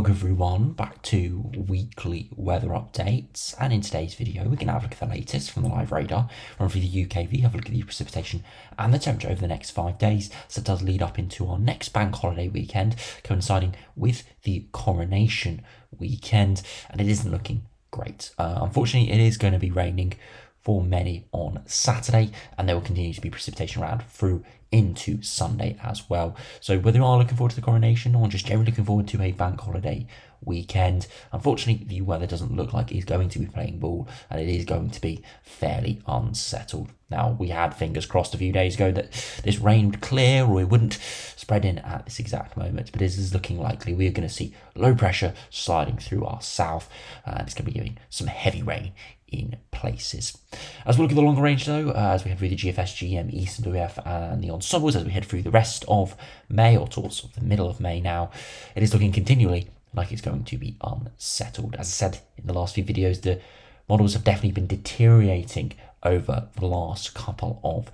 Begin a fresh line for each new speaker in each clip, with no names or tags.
Welcome everyone back to weekly weather updates, and in today's video we're going to have a look at the latest from the live radar, run through the UKV, have a look at the precipitation and the temperature over the next 5 days, so it does lead up into our next bank holiday weekend coinciding with the coronation weekend, and it isn't looking great. Unfortunately it is going to be raining for many on Saturday, and there will continue to be precipitation around through into Sunday as well. So whether you are looking forward to the coronation or just generally looking forward to a bank holiday weekend, unfortunately the weather doesn't look like it's going to be playing ball, and it is going to be fairly unsettled. Now, we had fingers crossed a few days ago that this rain would clear or it wouldn't spread in at this exact moment, but it is looking likely we are going to see low pressure sliding through our south, and it's going to be giving some heavy rain in places. As we look at the longer range though, as we head through the GFS, GM, East and WF and the ensembles, as we head through the rest of May, or towards the middle of May now, it is looking continually like it's going to be unsettled. As I said in the last few videos, the models have definitely been deteriorating over the last couple of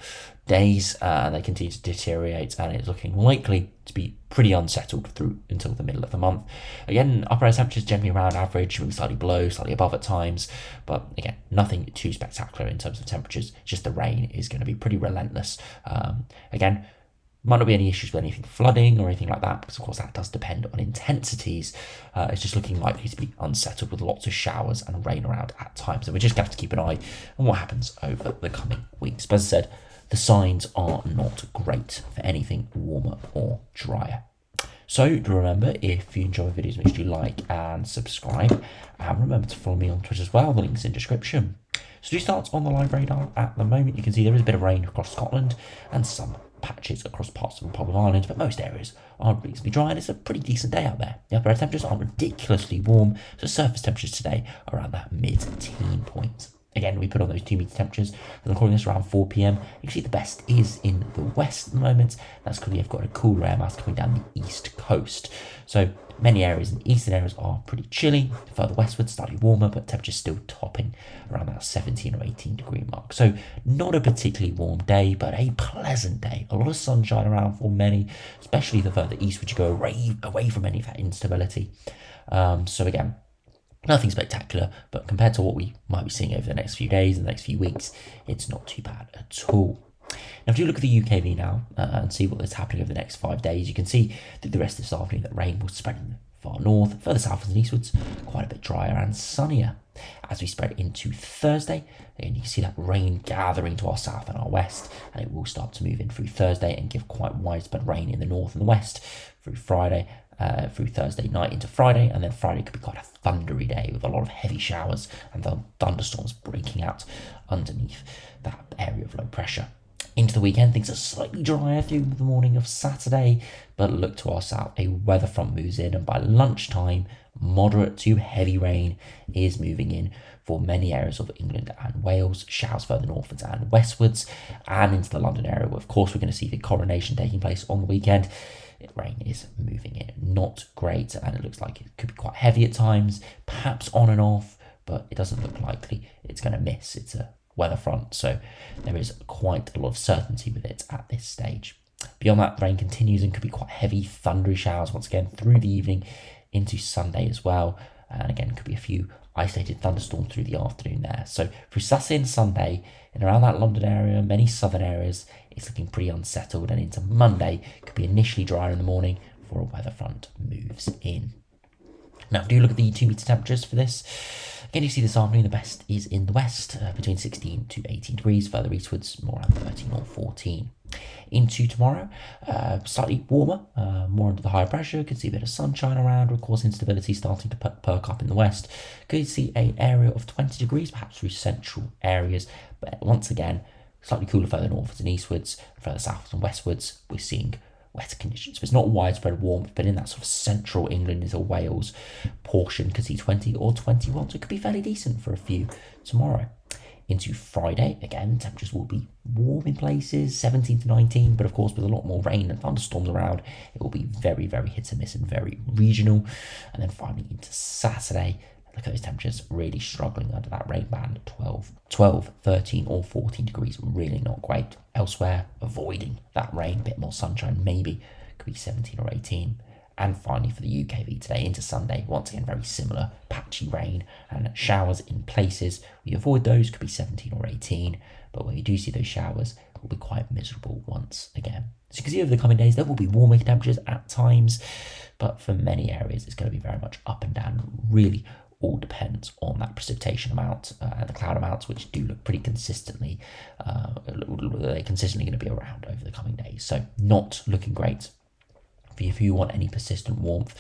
days, and they continue to deteriorate, and it's looking likely to be pretty unsettled through until the middle of the month. Again, upper air temperatures generally around average, maybe slightly below, slightly above at times, but again, nothing too spectacular in terms of temperatures, just the rain is going to be pretty relentless. Again, might not be any issues with anything flooding or anything like that, because of course that does depend on intensities. It's just looking likely to be unsettled with lots of showers and rain around at times, and we're just going to have to keep an eye on what happens over the coming weeks. But as I said, the signs are not great for anything warmer or drier. So do remember, if you enjoy videos, make sure you like and subscribe, and remember to follow me on Twitter as well. The link's in description. So do start on the live radar at the moment. You can see there is a bit of rain across Scotland and some patches across parts of the Republic of Ireland, but most areas are reasonably dry, and it's a pretty decent day out there. The upper air temperatures aren't ridiculously warm, so surface temperatures today are around that mid-teen point. Again, we put on those 2 meter temperatures, and recording this around 4 p.m. You can see the best is in the west at the moment. That's because we've got a cooler air mass coming down the east coast. So many areas in the eastern areas are pretty chilly. Further westward, slightly warmer, but temperatures still topping around that 17 or 18 degree mark. So not a particularly warm day, but a pleasant day. A lot of sunshine around for many, especially the further east, which you go away from any of that instability. So again, nothing spectacular, but compared to what we might be seeing over the next few days and the next few weeks, it's not too bad at all. Now, if you look at the UKV now and see what is happening over the next 5 days, you can see that the rest of this afternoon that rain will spread in the far north, further south and eastwards, quite a bit drier and sunnier. As we spread into Thursday, again, you can see that rain gathering to our south and our west, and it will start to move in through Thursday and give quite widespread rain in the north and the west through Friday, through Thursday night into Friday, and then Friday could be quite a thundery day with a lot of heavy showers and the thunderstorms breaking out underneath that area of low pressure. Into the weekend, things are slightly drier through the morning of Saturday, but look to our south, a weather front moves in, and by lunchtime, moderate to heavy rain is moving in for many areas of England and Wales, showers further northwards and westwards, and into the London area, where of course we're going to see the coronation taking place on the weekend. Rain is moving in, not great, and it looks like it could be quite heavy at times, perhaps on and off, but it doesn't look likely it's going to miss. It's a weather front, so there is quite a lot of certainty with it at this stage. Beyond that, rain continues and could be quite heavy, thundery showers once again through the evening into Sunday as well, and again could be a few isolated thunderstorms through the afternoon there. So through Saturday and Sunday, and around that London area, many southern areas, it's looking pretty unsettled, and into Monday could be initially drier in the morning before a weather front moves in. Now, if you look at the 2 meter temperatures for this, again, you see this afternoon the best is in the west, between 16 to 18 degrees, further eastwards, more around 13 or 14. Into tomorrow, slightly warmer, more under the higher pressure, could see a bit of sunshine around, of course instability starting to perk up in the west. Could see an area of 20 degrees, perhaps through central areas, but once again, slightly cooler further northwards and eastwards, further southwards and westwards, we're seeing wetter conditions. So it's not widespread warmth, but in that sort of central England into Wales portion, could see 20 or 21, so it could be fairly decent for a few tomorrow. Into Friday, again, temperatures will be warm in places, 17 to 19, but of course with a lot more rain and thunderstorms around, it will be very, very hit and miss and very regional. And then finally into Saturday, look at those temperatures really struggling under that rain band, 12, 13 or 14 degrees, really not great. Elsewhere, avoiding that rain, a bit more sunshine maybe, could be 17 or 18. And finally for the UKV today into Sunday, once again very similar, patchy rain and showers in places. We avoid those, could be 17 or 18, but when you do see those showers, it will be quite miserable once again. So you can see over the coming days there will be warmer temperatures at times, but for many areas it's going to be very much up and down. Really all depends on that precipitation amount and the cloud amounts, which do look pretty consistently. They're consistently going to be around over the coming days, so not looking great. If you want any persistent warmth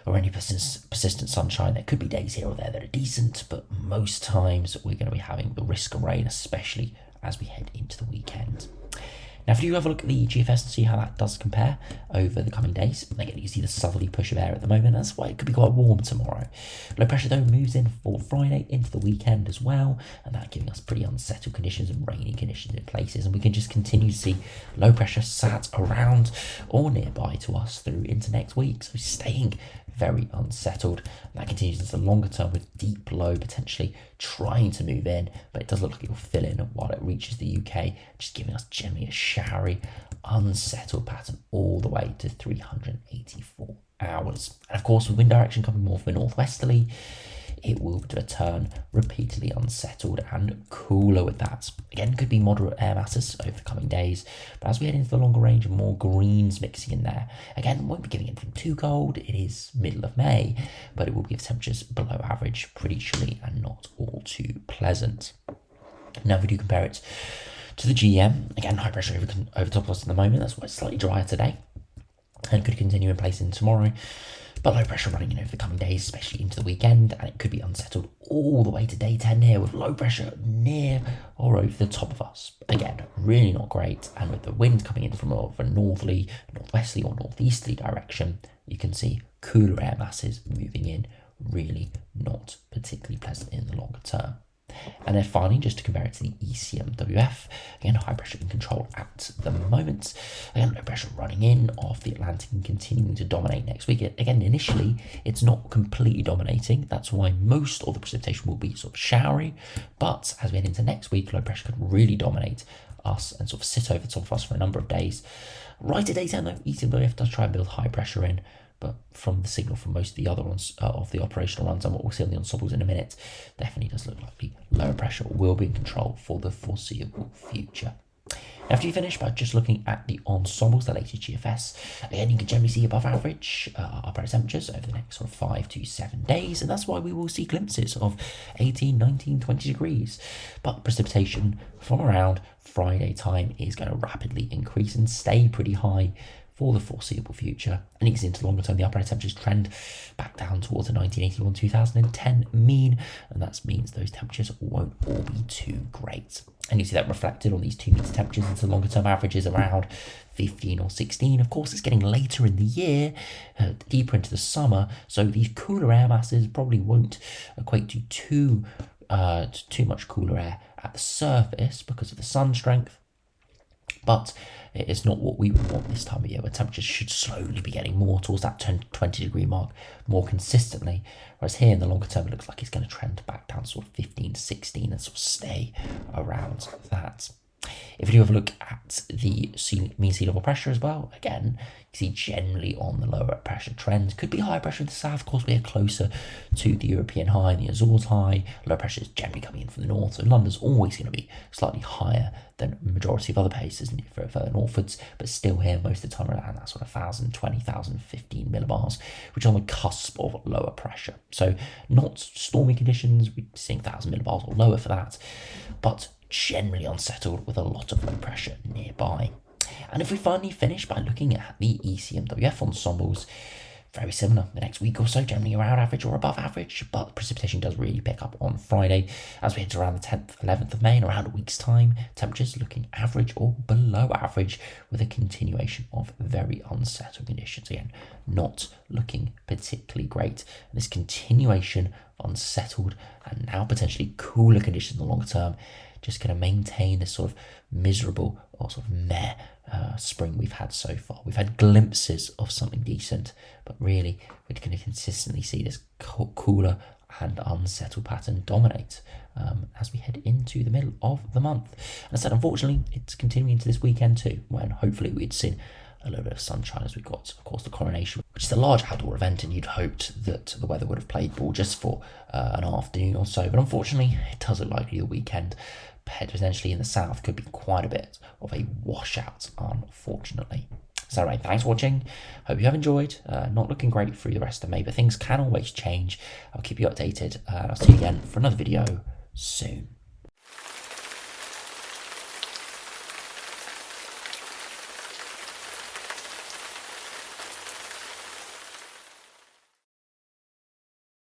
or any persistent sunshine, there could be days here or there that are decent, but most times we're going to be having the risk of rain, especially as we head into the weekend. Now, if you have a look at the GFS and see how that does compare over the coming days, again, you can see the southerly push of air at the moment. That's why it could be quite warm tomorrow. Low pressure, though, moves in for Friday into the weekend as well, and that giving us pretty unsettled conditions and rainy conditions in places. And we can just continue to see low pressure sat around or nearby to us through into next week. So staying very unsettled. And that continues into the longer term with deep low potentially trying to move in, but it does look like it will fill in while it reaches the UK, just giving us generally a showery, unsettled pattern all the way to 384 hours. And of course, with wind direction coming more from a northwesterly, it will return repeatedly unsettled and cooler with that. Again, could be moderate air masses over the coming days, but as we head into the longer range, more greens mixing in there. Again, won't be giving anything too cold. It is middle of May, but it will give temperatures below average, pretty chilly and not all too pleasant. Now, if we do compare it to the GM, again, high pressure over top of us at the moment. That's why it's slightly drier today and could continue in place in tomorrow. But low pressure running in over the coming days, especially into the weekend, and it could be unsettled all the way to day 10 here with low pressure near or over the top of us. Again, really not great, and with the wind coming in from a northerly, northwesterly or northeasterly direction, you can see cooler air masses moving in, really not particularly pleasant in the longer term. And then finally, just to compare it to the ECMWF, again, high pressure in control at the moment. Again, low pressure running in off the Atlantic and continuing to dominate next week. Again, initially, it's not completely dominating. That's why most of the precipitation will be sort of showery. But as we head into next week, low pressure could really dominate us and sort of sit over top of us for a number of days. Right at day 10, though, ECMWF does try and build high pressure in. But from the signal from most of the other ones of the operational runs and what we'll see on the ensembles in a minute, definitely does look like the lower pressure will be in control for the foreseeable future. After you finish by just looking at the ensembles, the latest GFS, again, you can generally see above average upper temperatures over the next sort of 5 to 7 days, and that's why we will see glimpses of 18, 19, 20 degrees. But precipitation from around Friday time is going to rapidly increase and stay pretty high for the foreseeable future, and you can see into the longer term the upper temperatures trend back down towards the 1981-2010 mean, and that means those temperatures won't all be too great. And you see that reflected on these 2 meter temperatures into the longer term averages around 15 or 16. Of course, it's getting later in the year, deeper into the summer, so these cooler air masses probably won't equate to too much cooler air at the surface because of the sun strength. But it is not what we would want this time of year, where temperatures should slowly be getting more towards that 20 degree mark more consistently. Whereas here in the longer term, it looks like it's going to trend back down to sort of 15 to 16 and sort of stay around that. If you do have a look at the mean sea level pressure as well, again, you see generally on the lower pressure trend. Could be higher pressure in the south, of course, we are closer to the European high and the Azores high. Low pressure is generally coming in from the north, so London's always going to be slightly higher than the majority of other places further northwards, but still here most of the time around that sort of 1,020, 1,015 millibars, which is on the cusp of lower pressure. So not stormy conditions, we're seeing 1,000 millibars or lower for that, but generally unsettled with a lot of low pressure nearby. And if we finally finish by looking at the ECMWF ensembles, very similar the next week or so, generally around average or above average, but precipitation does really pick up on Friday as we head to around the 10th, 11th of May, in around a week's time. Temperatures looking average or below average with a continuation of very unsettled conditions. Again, not looking particularly great. And this continuation of unsettled and now potentially cooler conditions in the longer term just going to maintain this sort of miserable or sort of meh spring we've had so far. We've had glimpses of something decent, but really we're going to consistently see this cooler and unsettled pattern dominate as we head into the middle of the month. And I said, unfortunately, it's continuing into this weekend too, when hopefully we'd seen a little bit of sunshine as we got, of course, the coronation, which is a large outdoor event, and you'd hoped that the weather would have played ball just for an afternoon or so. But unfortunately, it does look likely the weekend, potentially in the south, could be quite a bit of a washout, unfortunately. So anyway, thanks for watching. Hope you have enjoyed. Not looking great through the rest of May, but things can always change. I'll keep you updated. I'll see you again for another video soon.